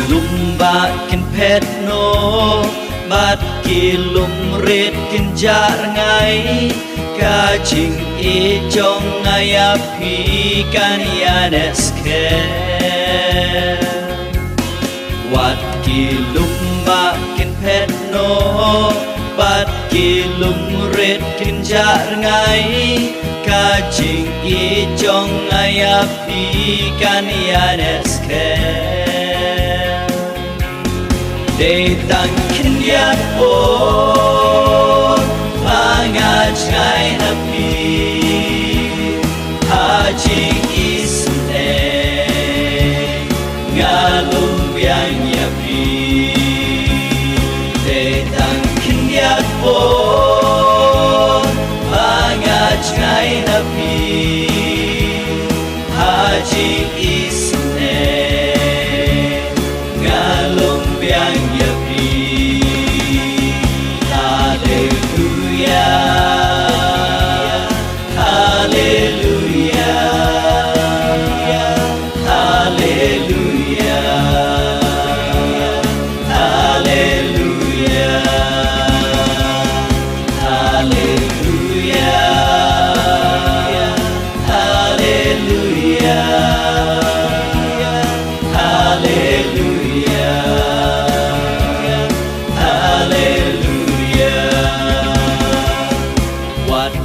lum bakin pet no bat lum red kin jar ngai ka ching e chong ngai api kan yanes ke wat lum bakin pet no bat lum red kin jar ngai ka ching e chong ngai api kan yanes ke de tang kin ya po angaj ngai api ha ching isne ngalum yang yapi de tang kin ya po angaj ngai api ha ching isne ngalum yang yapi hallelujah hallelujah hallelujah hallelujah hallelujah hallelujah hallelujah hallelujah wat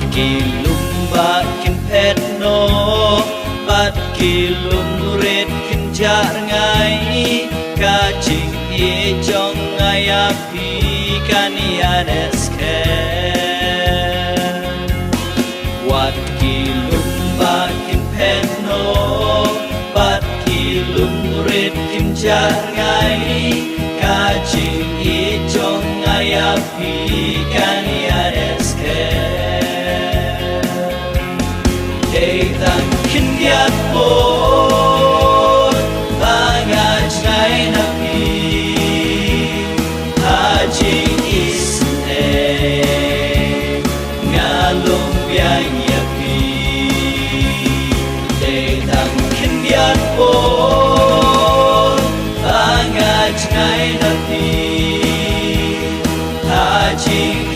lum bakin pet no bat lum red kin jar ngai ka ching e chong ngai api kan yanes ke wat lum bakin pet no bat lum red kin jar ngai ka ching e chong ngai api kan yanes ke tang kin ya po angaj ngai api ha ching isne ngalum yang yapi de tang kin ya po angaj ngai api ha ching